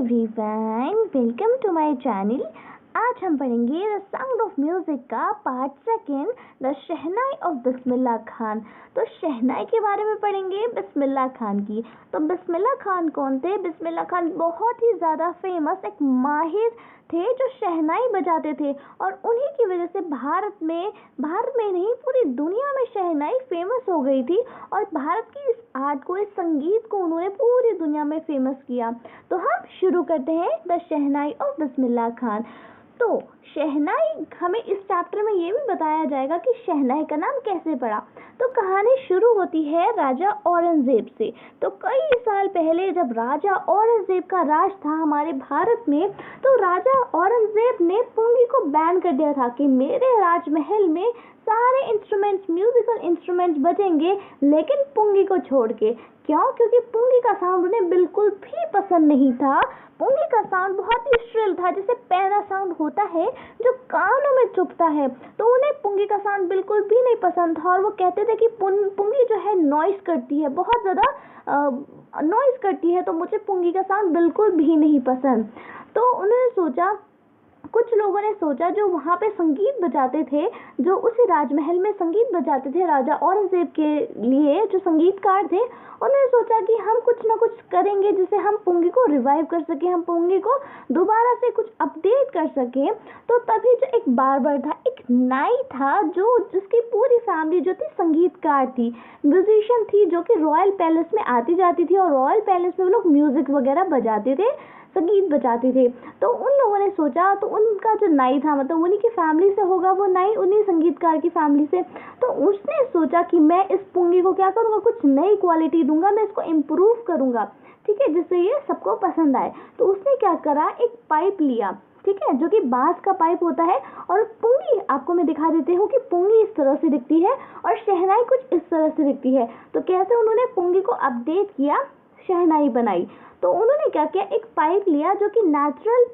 Everyone, welcome to my channel. आज हम पढ़ेंगे द साउंड ऑफ म्यूजिक का part second, the shehnai of Bismillah Khan. तो शहनाई के बारे में पढ़ेंगे, बिस्मिल्लाह खान की। तो बिस्मिल्लाह खान कौन थे? बिस्मिल्लाह खान बहुत ही ज़्यादा फेमस एक माहिर थे जो शहनाई बजाते थे, और उन्हीं की वजह से भारत में नहीं पूरी दुनिया में शहनाई फेमस हो गई थी। और भारत की इस आर्ट को, इस संगीत को उन्होंने पूरी दुनिया में फेमस किया। तो हम शुरू करते हैं द शहनाई ऑफ बिस्मिल्लाह खान। तो शहनाई, हमें इस चैप्टर में ये भी बताया जाएगा कि शहनाई का नाम कैसे पड़ा। तो कहानी शुरू होती है राजा औरंगजेब से। तो कई साल पहले जब राजा औरंगजेब का राज था हमारे भारत में, तो राजा औरंगजेब ने पुंगी को बैन कर दिया था कि मेरे राजमहल में सारे इंस्ट्रूमेंट्स, म्यूजिकल इंस्ट्रूमेंट्स बजेंगे, लेकिन पुंगी को छोड़ के। क्यों? क्योंकि पुंगी का साउंड उन्हें बिल्कुल भी पसंद नहीं था। पुंगी का साउंड बहुत ही श्रिल था, जैसे पैना साउंड होता है जो कानों में चुभता है। तो उन्हें पुंगी का साउंड बिल्कुल भी नहीं पसंद था, और वो कहते थे कि पुंगी जो है नॉइस करती है, बहुत ज़्यादा नॉइस करती है, तो मुझे पुंगी का साउंड बिल्कुल भी नहीं पसंद। तो उन्होंने सोचा, कुछ लोगों ने सोचा जो वहाँ पे संगीत बजाते थे, जो उस राजमहल में संगीत बजाते थे राजा औरंगजेब के लिए, जो संगीतकार थे, उन्होंने सोचा कि हम कुछ ना कुछ करेंगे जिससे हम पुंगी को रिवाइव कर सकें, हम पुंगी को दोबारा से कुछ अपडेट कर सकें। तो तभी जो एक बार्बर था, एक नाई था, जिसकी पूरी फैमिली जो थी संगीतकार थी, म्यूजिशियन थी, जो कि रॉयल पैलेस में आती जाती थी, और रॉयल पैलेस में वो लोग म्यूजिक वगैरह बजाते थे, संगीत बजाते थे। तो उन लोगों ने सोचा, तो उनका जो नाई था, मतलब उन्हीं की फैमिली से होगा वो नाई, उन्हीं संगीतकार की फैमिली से। तो उसने सोचा कि मैं इस पुंगी को क्या करूँगा, कुछ नई क्वालिटी दूंगा, मैं इसको इम्प्रूव करूँगा, ठीक है, जिससे ये सबको पसंद आए। तो उसने क्या करा, एक पाइप लिया, ठीक है, जो कि बांस का पाइप होता है। और पुंगी आपको मैं दिखा देती हूँ कि पुंगी इस तरह से दिखती है और शहनाई कुछ इस तरह से दिखती है। तो कैसे उन्होंने पुंगी को अपडेट किया, शहनाई बनाई। तो उन्होंने क्या किया, एक पाइप लिया जो कि नेचुरल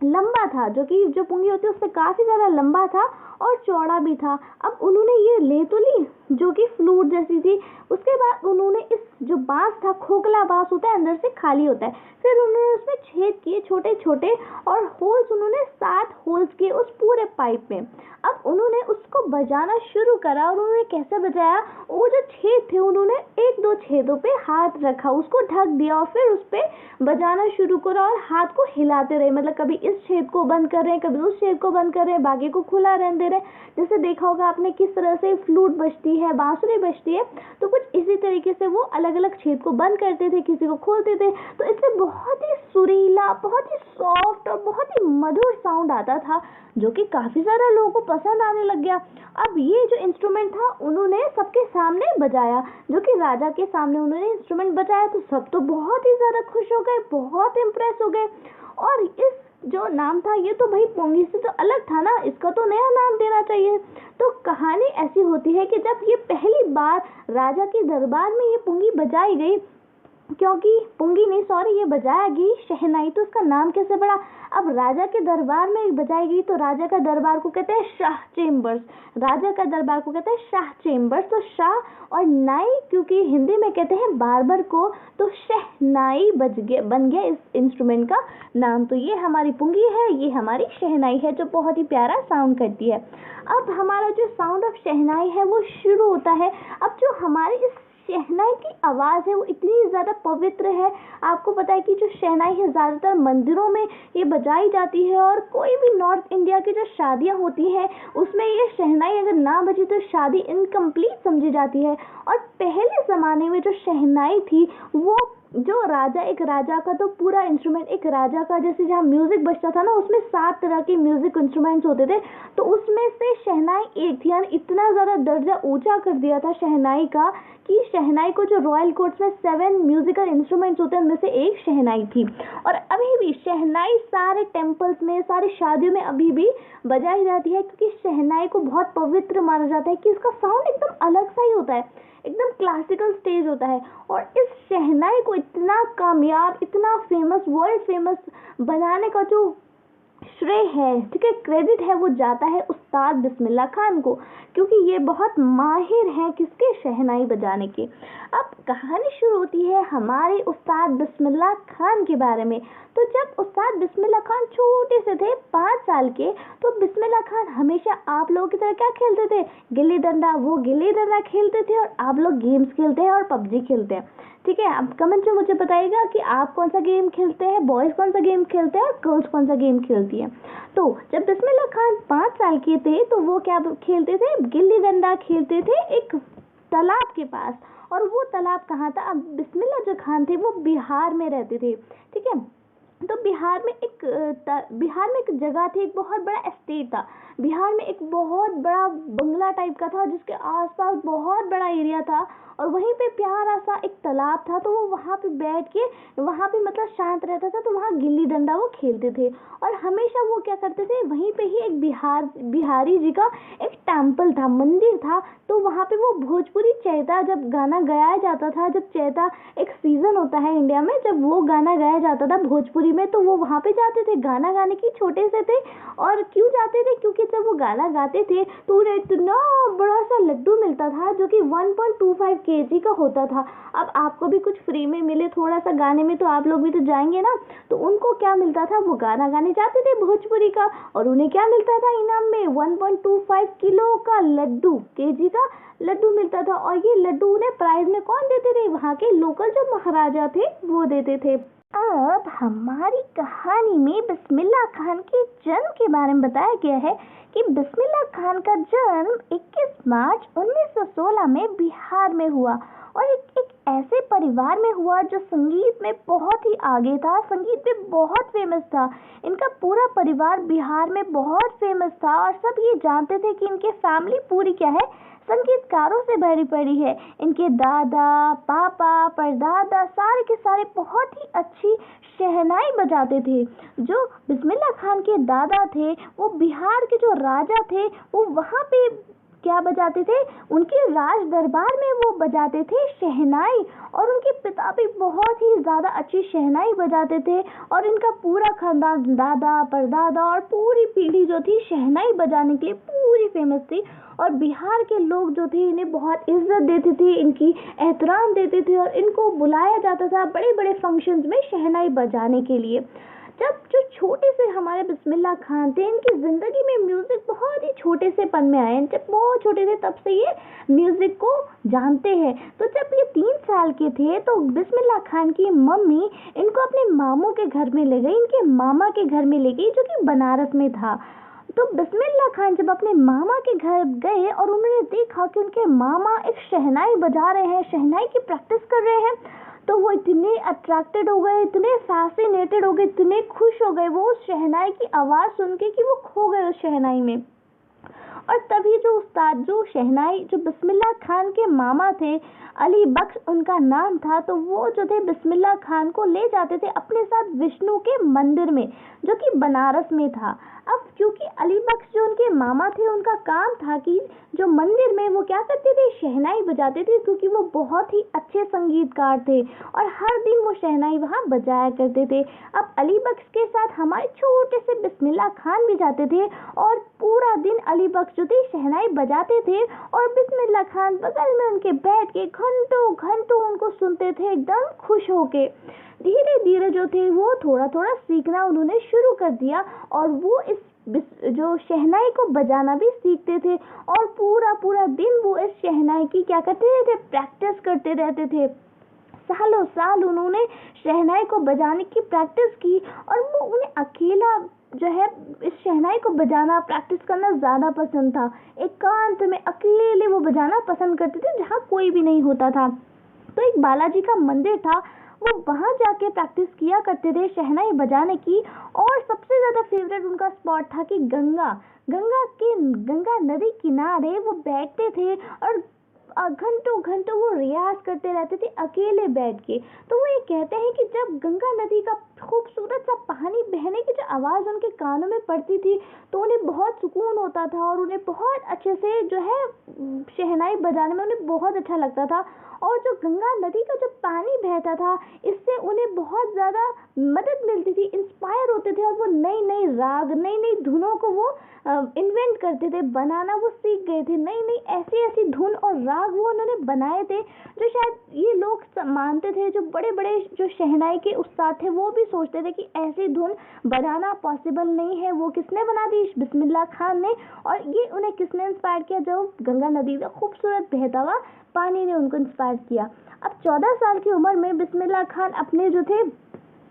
लंबा था, जो पुंगी होती है उससे काफ़ी ज़्यादा लंबा था और चौड़ा भी था। अब उन्होंने ये ले तो ली, जो कि फ्लूट जैसी थी। उसके बाद उन्होंने इस जो बांस था, खोखला बांस होता है, अंदर से खाली होता है, फिर उन्होंने उसमें छेद किए छोटे छोटे, और होल्स उन्होंने 7 होल्स किए उस पूरे पाइप में। अब उन्होंने उसको बजाना शुरू करा, और उन्होंने कैसे बजाया, वो जो छेद थे उन्होंने 1-2 छेदों पे हाथ रखा, उसको ढक दिया, और फिर उस पर बजाना शुरू करा, और हाथ को हिलाते रहे, मतलब कभी इस छेद को बंद कर रहे हैं, कभी उस छेद को बंद कर रहे हैं, बाकी को खुला रहने दे रहे हैं। जैसे देखा होगा आपने किस तरह से फ्लूट बजती है, बांसुरी बजती है, तो कुछ इसी तरीके से वो अलग अलग छेद को बंद करते थे, किसी को खोलते थे। तो इससे बहुत ही सुरीला, बहुत ही सॉफ्ट और बहुत ही मधुर साउंड आता था, जो कि काफ़ी ज़्यादा लोगों को पसंद आने लग गया। अब ये जो इंस्ट्रूमेंट था उन्होंने सबके सामने बजाया, जो कि राजा के सामने उन्होंने इंस्ट्रूमेंट बजाया, तो सब तो बहुत ही ज़्यादा खुश हो गए, बहुत इम्प्रेस हो गए। और इस जो नाम था, ये तो भाई पुंगी से तो अलग था ना, इसका तो नया नाम देना चाहिए। तो कहानी ऐसी होती है कि जब ये पहली बार राजा के दरबार में ये पुंगी बजाई गई, क्योंकि पुंगी नहीं, सॉरी, ये बजाया गई शहनाई, तो उसका नाम कैसे पड़ा। अब राजा के दरबार में बजाई गई, तो राजा का दरबार को कहते हैं शाह चेम्बर्स, राजा का दरबार को कहते हैं शाह चेम्बर्स। तो शाह और नाई, क्योंकि हिंदी में कहते हैं बार्बर को, तो शहनाई बन गया इस इंस्ट्रूमेंट का नाम। तो ये हमारी पुंगी है, ये हमारी शहनाई है, जो बहुत ही प्यारा साउंड करती है। अब हमारा जो साउंड ऑफ शहनाई है वो शुरू होता है। अब जो हमारी इस शहनाई की आवाज़ है वो इतनी ज़्यादा पवित्र है। आपको पता है कि जो शहनाई है ज़्यादातर मंदिरों में ये बजाई जाती है, और कोई भी नॉर्थ इंडिया की जो शादियाँ होती हैं उसमें ये शहनाई अगर ना बजी तो शादी इनकम्प्लीट समझी जाती है। और पहले ज़माने में जो शहनाई थी, वो जो एक राजा का तो पूरा इंस्ट्रूमेंट, एक राजा का जैसे जहाँ म्यूजिक बजता था ना, उसमें 7 तरह के म्यूजिक इंस्ट्रूमेंट्स होते थे, तो उसमें से शहनाई एक थी। यानी इतना ज़्यादा दर्जा ऊंचा कर दिया था शहनाई का, कि शहनाई को जो रॉयल कोर्ट्स में 7 म्यूजिकल इंस्ट्रूमेंट्स होते हैं उनमें से एक शहनाई थी। और अभी भी शहनाई सारे टेम्पल्स में, सारी शादियों में अभी भी बजाई जाती है, क्योंकि शहनाई को बहुत पवित्र माना जाता है, कि इसका साउंड एकदम अलग सा ही होता है, एकदम क्लासिकल स्टेज होता है। और इस शहनाई को इतना कामयाब, इतना फेमस, वर्ल्ड फेमस बनाने का जो श्रेय है, ठीक है, क्रेडिट है, वो जाता है उस्ताद बिस्मिल्लाह खान को, क्योंकि ये बहुत माहिर हैं किसके, शहनाई बजाने के। अब कहानी शुरू होती है हमारे उस्ताद बिस्मिल्लाह खान के बारे में। तो जब उस्ताद बिस्मिल्लाह खान छोटे से थे, 5 साल के, तो बिस्मिल्लाह खान हमेशा आप लोगों की तरह क्या खेलते थे, गिल्ली डंडा। वो गिल्ली डंडा खेलते थे और आप लोग गेम्स खेलते हैं और पबजी खेलते हैं, ठीक है। अब कमेंट में मुझे बताइएगा कि आप कौन सा गेम खेलते हैं, बॉयज़ कौन सा गेम खेलते हैं और गर्ल्स कौन सा गेम खेलती हैं। तो जब बिस्मिल्लाह खान 5 साल के थे तो वो क्या खेलते थे, गिल्ली डंडा खेलते थे एक तालाब के पास। और वो तालाब कहाँ था, अब बिस्मिल्लाह जो खान थे वो बिहार में रहते थे, ठीक है। तो बिहार में एक जगह थी, एक बहुत बड़ा एस्टेट था। बिहार में एक बहुत बड़ा बंगला टाइप का था जिसके आसपास बहुत बड़ा एरिया था, और वहीं पे प्यारा सा एक तालाब था। तो वो वहाँ पे बैठ के, वहाँ पे मतलब शांत रहता था, तो वहाँ गिल्ली डंडा वो खेलते थे। और हमेशा वो क्या करते थे, वहीं पे ही एक बिहारी जी का एक टेम्पल था, मंदिर था। तो वहाँ पे वो भोजपुरी चैता जब गाना गाया जाता था, जब चैता एक सीजन होता है इंडिया में, जब वो गाना गाया जाता था भोजपुरी में, तो वो वहाँ पे जाते थे गाना गाने की, छोटे से थे। और क्यों जाते थे, क्योंकि जब वो गाना गाते थे तो उन्हें इतना बड़ा सा लड्डू मिलता था जो कि 1.25 kg का होता था। अब आपको भी कुछ फ्री में मिले थोड़ा सा गाने में, तो आप लोग भी तो जाएंगे ना। तो उनको क्या मिलता था, वो गाना गाने जाते थे भोजपुरी का, और उन्हें क्या मिलता था इनाम में, 1.25 किलो का लड्डू, केजी का लड्डू मिलता था। और ये लड्डू उन्हें प्राइज में कौन देते थे, वहाँ के लोकल जो महाराजा थे वो देते थे। अब हमारी कहानी में बिस्मिल्लाह खान के जन्म के बारे में बताया गया है कि बिस्मिल्लाह खान का जन्म 21 मार्च 1916 में बिहार में हुआ, और एक ऐसे परिवार में हुआ जो संगीत में बहुत ही आगे था, संगीत में बहुत फेमस था। इनका पूरा परिवार बिहार में बहुत फेमस था, और सब ये जानते थे कि इनके फैमिली पूरी क्या है, संगीतकारों से भरी पड़ी है। इनके दादा, पापा, परदादा सारे के सारे बहुत ही अच्छी शहनाई बजाते थे। जो बिस्मिल्लाह खान के दादा थे वो बिहार के जो राजा थे, वो वहाँ पे क्या बजाते थे, उनके राज दरबार में वो बजाते थे शहनाई। और उनके पिता भी बहुत ही ज़्यादा अच्छी शहनाई बजाते थे, और इनका पूरा खानदान, दादा, परदादा और पूरी पीढ़ी जो थी शहनाई बजाने के लिए पूरी फेमस थी। और बिहार के लोग जो थे इन्हें बहुत इज्जत देते थे, इनकी एहतराम देते थे, और इनको बुलाया जाता था बड़े बड़े फंक्शंस में शहनाई बजाने के लिए। जब जो छोटे से हमारे बिस्मिल्लाह खान थे, इनकी ज़िंदगी में म्यूज़िक बहुत ही छोटे से पन में आए। जब बहुत छोटे थे तब से ये म्यूज़िक को जानते हैं। तो जब ये 3 साल के थे तो बिस्मिल्लाह खान की मम्मी इनको अपने मामू के घर में ले गई, इनके मामा के घर में ले गई जो कि बनारस में था। तो बिस्मिल्लाह खान जब अपने मामा के घर गए और उन्होंने देखा कि उनके मामा एक शहनाई बजा रहे हैं, शहनाई की प्रैक्टिस कर रहे हैं, तो वो इतने अट्रैक्टेड हो गए, इतने फैसिनेटेड हो गए, इतने खुश हो गए वो उस शहनाई की आवाज़ सुन के कि वो खो गए उस शहनाई में। और तभी जो उस्ताद, जो शहनाई, जो बिस्मिल्लाह खान के मामा थे, अली बख्श उनका नाम था, तो वो जो थे बिस्मिल्लाह खान को ले जाते थे अपने साथ विष्णु के मंदिर में जो कि बनारस में था। अब क्योंकि अली बख्श जो उनके मामा थे, उनका काम था कि जो मंदिर में वो क्या करते थे, शहनाई बजाते थे, क्योंकि वो बहुत ही अच्छे संगीतकार थे और हर दिन वो शहनाई वहाँ बजाया करते थे। अब अली बख्श के साथ हमारे छोटे से बिस्मिल्लाह खान भी जाते थे, और पूरा दिन अली बख्श जो थे शहनाई बजाते थे, और बिस्मिल्लाह खान बगल में उनके बैठ के घंटों घंटों उनको सुनते थे एकदम खुश होके। धीरे धीरे जो थे वो थोड़ा थोड़ा सीखना उन्होंने शुरू कर दिया, और वो इस जो शहनाई को बजाना भी सीखते थे, और पूरा पूरा दिन वो इस शहनाई की क्या करते रहते, प्रैक्टिस करते रहते थे। सालों साल उन्होंने शहनाई को बजाने की प्रैक्टिस की, और वो उन्हें अकेला जो है इस शहनाई को बजाना, प्रैक्टिस करना ज़्यादा पसंद था। एकांत में अकेले वो बजाना पसंद करते थे जहाँ कोई भी नहीं होता था। तो एक बालाजी का मंदिर था, वो वहाँ जाके प्रैक्टिस किया करते थे शहनाई बजाने की। और सबसे ज़्यादा फेवरेट उनका स्पॉट था कि गंगा नदी किनारे वो बैठते थे, और घंटों घंटों वो रियाज करते रहते थे अकेले बैठ के। तो वो ये कहते हैं कि जब गंगा नदी का खूबसूरत सा पानी बहने की जो आवाज़ उनके कानों में पड़ती थी तो उन्हें बहुत सुकून होता था और उन्हें बहुत अच्छे से जो है शहनाई बजाने में उन्हें बहुत अच्छा लगता था। और जो गंगा नदी का जो पानी बहता था इससे उन्हें बहुत ज़्यादा मदद मिलती थी, इंस्पायर होते थे और वो नई नई राग नई नई धुनों को वो इन्वेंट करते थे, बनाना वो सीख गए थे। नई नई ऐसी ऐसी धुन और राग वो उन्होंने बनाए थे जो शायद ये लोग मानते थे, जो बड़े बड़े जो शहनाई के उस्ताद थे वो भी सोचते थे कि ऐसी धुन बनाना पॉसिबल नहीं है। वो किसने बना दी? बिस्मिल्लाह खान ने। और ये उन्हें किसने इंस्पायर किया? जो गंगा नदी का खूबसूरत बहता हुआ पानी ने उनको इंस्पायर किया। अब 14 साल की उम्र में बिस्मिल्लाह खान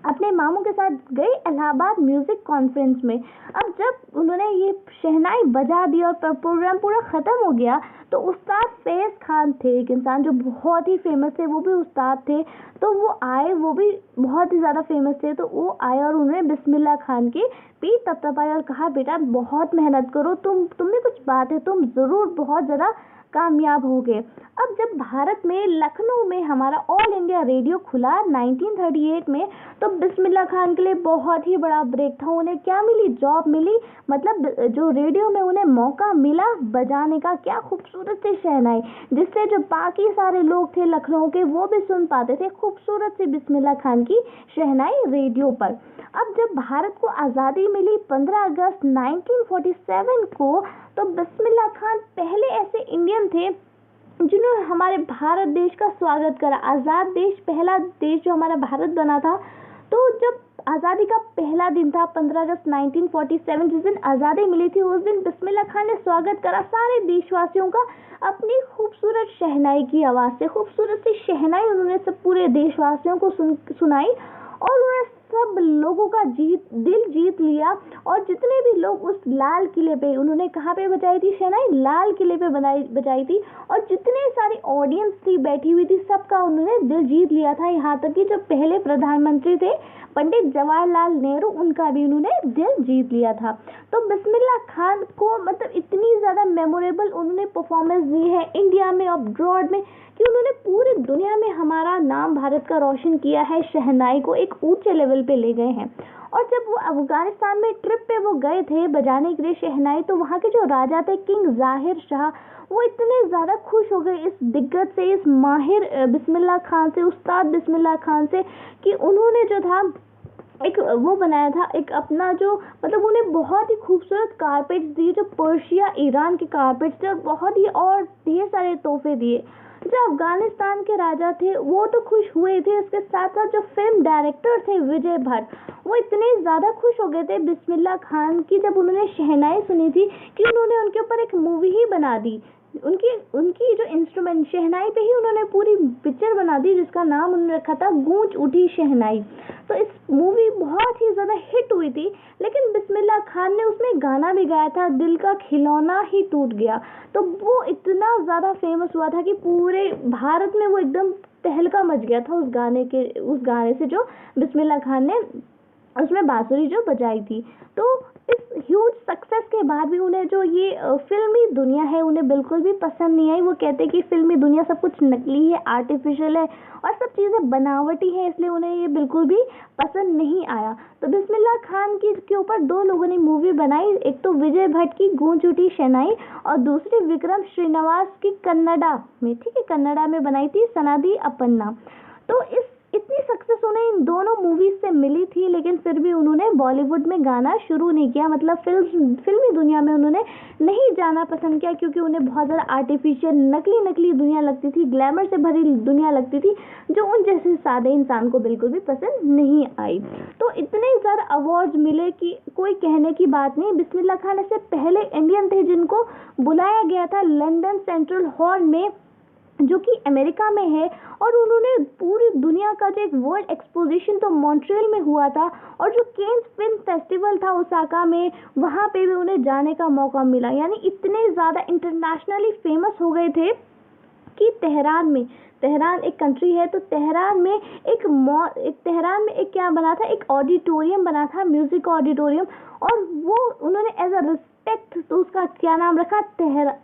अपने मामू के साथ गए इलाहाबाद म्यूजिक कॉन्फ्रेंस में। अब जब उन्होंने ये शहनाई बजा दी और प्रोग्राम पूरा ख़त्म हो गया तो उस्ताद फैज़ खान थे, एक इंसान जो बहुत ही फेमस थे, वो भी उस्ताद थे। तो वो आए, वो भी बहुत ही ज़्यादा फेमस थे। तो वो आए और उन्होंने बिस्मिल्लाह खान की पीठ थपथपाई और कहा, बेटा बहुत मेहनत करो, तुम में कुछ बात है, तुम ज़रूर बहुत ज़्यादा कामयाब हो गए। अब जब भारत में लखनऊ में हमारा ऑल इंडिया रेडियो खुला 1938 में तो बिस्मिल्लाह खान के लिए बहुत ही बड़ा ब्रेक था। उन्हें क्या मिली? जॉब मिली। मतलब जो रेडियो में उन्हें मौका मिला बजाने का, क्या खूबसूरत सी शहनाई, जिससे जो बाकी सारे लोग थे लखनऊ के वो भी सुन पाते थे खूबसूरत सी बिस्मिल्लाह खान की शहनाई रेडियो पर। अब जब भारत को आज़ादी मिली 15 अगस्त 1947 को तो बिस्मिल्लाह खान पहले ऐसे इंडियन थे जिन्होंने हमारे भारत देश का स्वागत करा। आज़ाद देश, पहला देश जो हमारा भारत बना था। तो जब आज़ादी का पहला दिन था 15 अगस्त 1947, जिस दिन आज़ादी मिली थी, उस दिन बिस्मिल्लाह खान ने स्वागत करा सारे देशवासियों का अपनी खूबसूरत शहनाई की आवाज़ से। खूबसूरत सी शहनाई उन्होंने सब पूरे देशवासियों को सुनाई और उन्होंने सब लोगों का दिल जीत लिया। और जितने भी लोग उस लाल किले पे, उन्होंने कहाँ पे बजाई थी शहनाई? लाल किले पे बजाई थी। और जितने सारी ऑडियंस थी बैठी हुई थी, सबका उन्होंने दिल जीत लिया था। यहाँ तक कि जो पहले प्रधानमंत्री थे पंडित जवाहरलाल नेहरू, उनका भी उन्होंने दिल जीत लिया था। तो बिस्मिल्लाह खान को मतलब इतनी ज़्यादा मेमोरेबल उन्होंने परफॉर्मेंस दी है इंडिया में, अब्रॉड में, कि उन्होंने पूरी दुनिया में हमारा नाम भारत का रोशन किया है। शहनाई को एक ऊंचे लेवल पे ले गए हैं। और जब वो अफगानिस्तान में ट्रिप पे वो गए थे बजाने के लिए शहनाई, तो वहाँ के जो राजा थे किंग जाहिर शाह, वो इतने ज़्यादा खुश हो गए इस दिग्गज से, इस माहिर बिस्मिल्लाह खान से, उस्ताद बिस्मिल्लाह खान से, कि उन्होंने जो था एक वो बनाया था, एक अपना जो मतलब उन्हें बहुत ही खूबसूरत कारपेट्स दिए जो पर्शिया ईरान के कारपेट्स थे, और बहुत ही और ढेर सारे तोहफे दिए। जो अफगानिस्तान के राजा थे वो तो खुश हुए थे, उसके साथ साथ जो फिल्म डायरेक्टर थे विजय भट्ट, वो इतने ज़्यादा खुश हो गए थे बिस्मिल्लाह खान की जब उन्होंने शहनाई सुनी थी कि उन्होंने उनके ऊपर एक मूवी ही बना दी। उनकी जो इंस्ट्रूमेंट शहनाई पे ही उन्होंने पूरी पिक्चर बना दी, जिसका नाम उन्होंने रखा था गूंज उठी शहनाई। तो इस मूवी बहुत ही ज़्यादा हिट हुई थी, लेकिन बिस्मिल्लाह खान ने उसमें गाना भी गाया था, दिल का खिलौना ही टूट गया। तो वो इतना ज़्यादा फेमस हुआ था कि पूरे भारत में वो एकदम तहलका मच गया था उस गाने से जो बिस्मिल्लाह खान ने उसमें बांसुरी जो बजाई थी। तो इस ह्यूज सक्सेस के बाद भी उन्हें जो ये फिल्मी दुनिया है उन्हें बिल्कुल भी पसंद नहीं आई। वो कहते हैं कि फिल्मी दुनिया सब कुछ नकली है, आर्टिफिशियल है और सब चीज़ें बनावटी है, इसलिए उन्हें ये बिल्कुल भी पसंद नहीं आया। तो बिस्मिल्लाह खान की के ऊपर दो लोगों ने मूवी बनाई, एक तो विजय भट्ट की गूंज उठी शहनाई और दूसरी विक्रम श्रीनिवास की कन्नड़ा में, ठीक है, कन्नड़ा में बनाई थी सनादी अपन्ना। तो इतनी सक्सेस उन्हें इन दोनों मूवीज से मिली थी, लेकिन फिर भी उन्होंने बॉलीवुड में गाना शुरू नहीं किया, मतलब फिल्मी दुनिया में उन्होंने नहीं जाना पसंद किया, क्योंकि उन्हें बहुत ज़्यादा आर्टिफिशियल नकली दुनिया लगती थी, ग्लैमर से भरी दुनिया लगती थी, जो उन जैसे सादे इंसान को बिल्कुल भी पसंद नहीं आई। तो इतने ज़्यादा अवार्ड्स मिले कि कोई कहने की बात नहीं। बिस्मिल्लाह खान ऐसे पहले इंडियन थे जिनको बुलाया गया था लंदन सेंट्रल हॉल में, जो कि अमेरिका में है, और उन्होंने पूरी दुनिया का जो एक वर्ल्ड एक्सपोजिशन तो मॉन्ट्रियल में हुआ था, और जो केन्स फिल्म फेस्टिवल था ओसाका में, वहाँ पे भी उन्हें जाने का मौका मिला। यानी इतने ज़्यादा इंटरनेशनली फेमस हो गए थे कि तेहरान एक कंट्री है, तो तेहरान में एक क्या बना था, एक ऑडिटोरियम बना था, म्यूजिक ऑडिटोरियम, और वो उन्होंने एज अ आर्किटेक्ट, तो उसका क्या नाम रखा,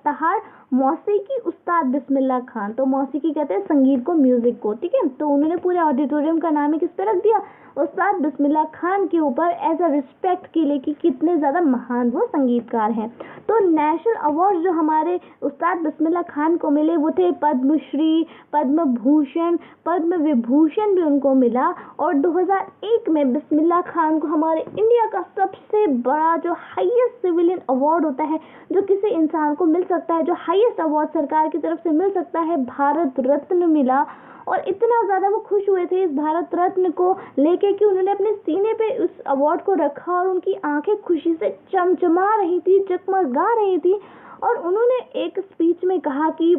तहार मौसीकी उस्ताद बिस्मिल्लाह खान। तो मौसीकी कहते हैं संगीत को, म्यूजिक को, ठीक है। तो उन्होंने पूरे ऑडिटोरियम का नाम ही किस पे रख दिया, उस्ताद बिस्मिल्लाह खान के ऊपर, एज अ रिस्पेक्ट के लिए कि कितने ज़्यादा महान वो संगीतकार हैं। तो नेशनल अवार्ड जो हमारे उस्ताद बिस्मिल्लाह खान को मिले वो थे पद्मश्री, पद्म भूषण, पद्म विभूषण भी उनको मिला। और 2001 में बिस्मिल्लाह खान को हमारे इंडिया का सबसे बड़ा जो हाईएस्ट सिविलियन अवार्ड होता है जो किसी इंसान को मिल सकता है, जो हाईएस्ट अवार्ड सरकार की तरफ से मिल सकता है, भारत रत्न मिला। और इतना ज़्यादा वो खुश हुए थे इस भारत रत्न को लेके कि उन्होंने अपने सीने पे उस अवार्ड को रखा और उनकी आंखें खुशी से चमचमा रही थी, जगमगा रही थी। और उन्होंने एक स्पीच में कहा कि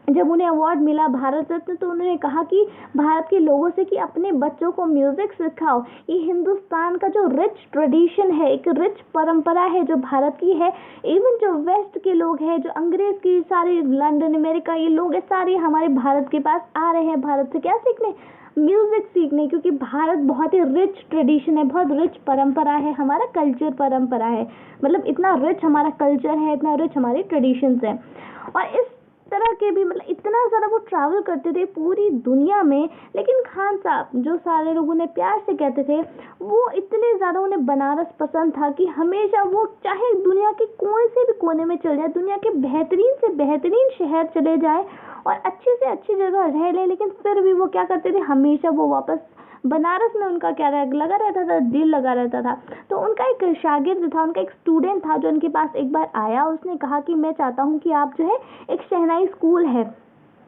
जब उन्हें अवार्ड मिला भारत रत्न, तो उन्होंने कहा कि भारत के लोगों से कि अपने बच्चों को म्यूजिक सिखाओ। ये हिंदुस्तान का जो रिच ट्रेडिशन है, एक रिच परंपरा है जो भारत की है। इवन जो वेस्ट के लोग हैं, जो अंग्रेज की सारे लंदन अमेरिका ये लोग हैं, सारे हमारे भारत के पास आ रहे हैं भारत से क्या सीखने, म्यूजिक सीखने, क्योंकि भारत बहुत ही रिच ट्रेडिशन है, बहुत रिच परंपरा है, हमारा कल्चर परंपरा है। मतलब इतना रिच हमारा कल्चर है, इतना रिच हमारे ट्रेडिशंस है। और इस तरह के भी मतलब इतना ज़्यादा वो ट्रैवल करते थे पूरी दुनिया में। लेकिन खान साहब, जो सारे लोग उन्हें प्यार से कहते थे, वो इतने ज़्यादा उन्हें बनारस पसंद था कि हमेशा वो चाहे दुनिया के कोई से भी कोने में चले जाए, दुनिया के बेहतरीन से बेहतरीन शहर चले जाए और अच्छी से अच्छी जगह रह ले, लेकिन फिर भी वो क्या करते थे, हमेशा वो वापस बनारस में उनका क्या लगा रहता था, दिल लगा रहता था। तो उनका एक शागिर्द था, उनका एक स्टूडेंट था जो उनके पास एक बार आया। उसने कहा कि मैं चाहता हूँ कि आप जो है, एक शहनाई स्कूल है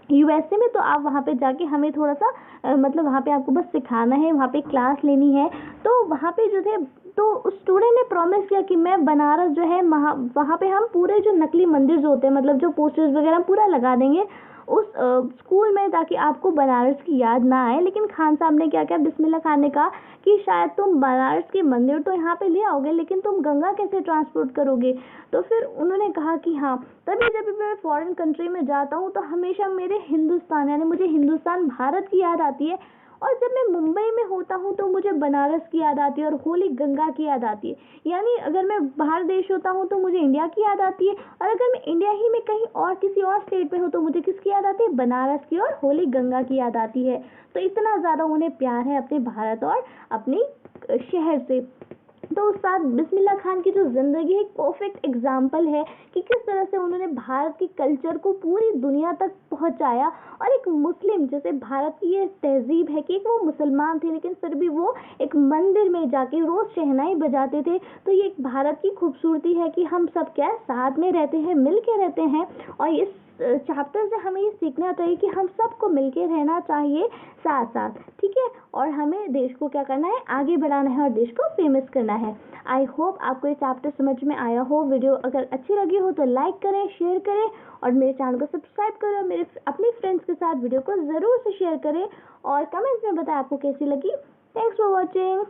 यूएसए में, तो आप वहाँ पे जाके हमें थोड़ा सा मतलब वहाँ पे आपको बस सिखाना है, वहाँ पे क्लास लेनी है। तो वहाँ पे जो थे, तो उस स्टूडेंट ने प्रॉमिस किया कि मैं बनारस जो है वहाँ पे हम पूरे जो नकली मंदिर जो होते हैं, मतलब जो पोस्टर्स वगैरह पूरा लगा देंगे उस स्कूल में, ताकि आपको बनारस की याद ना आए। लेकिन खान साहब ने क्या किया, बिस्मिल्लाह खान ने कहा कि शायद तुम बनारस के मंदिर तो यहाँ पे ले आओगे, लेकिन तुम गंगा कैसे ट्रांसपोर्ट करोगे। तो फिर उन्होंने कहा कि हाँ, तभी जब भी मैं फॉरेन कंट्री में जाता हूँ तो हमेशा मेरे हिंदुस्तान, यानी मुझे हिंदुस्तान भारत की याद आती है। और जब मैं मुंबई में होता हूँ तो मुझे बनारस की याद आती है और होली गंगा की याद आती है। यानी अगर मैं बाहर देश होता हूँ तो मुझे इंडिया की याद आती है, और अगर मैं इंडिया ही में कहीं और किसी और स्टेट में हूँ तो मुझे किसकी याद आती है, बनारस की और होली गंगा की याद आती है। तो इतना ज़्यादा उन्हें प्यार है अपने भारत और अपनी शहर से। तो उस्ताद बिस्मिल्लाह खान की जो ज़िंदगी है एक परफेक्ट एग्जाम्पल है कि किस तरह से उन्होंने भारत के कल्चर को पूरी दुनिया तक पहुंचाया। और एक मुस्लिम, जैसे भारत की ये तहजीब है कि एक वो मुसलमान थे लेकिन फिर भी वो एक मंदिर में जाके रोज़ शहनाई बजाते थे। तो ये एक भारत की खूबसूरती है कि हम सब क्या साथ में रहते हैं, मिल के रहते हैं। और इस चैप्टर से हमें ये सीखना चाहिए कि हम सबको मिलके रहना चाहिए साथ साथ, ठीक है। और हमें देश को क्या करना है, आगे बढ़ाना है और देश को फेमस करना है। आई होप आपको ये चैप्टर समझ में आया हो। वीडियो अगर अच्छी लगी हो तो लाइक करें, शेयर करें और मेरे चैनल को सब्सक्राइब करें। और मेरे अपने फ्रेंड्स के साथ वीडियो को ज़रूर से शेयर करें और कमेंट्स में बताएं आपको कैसी लगी। Thanks for watching.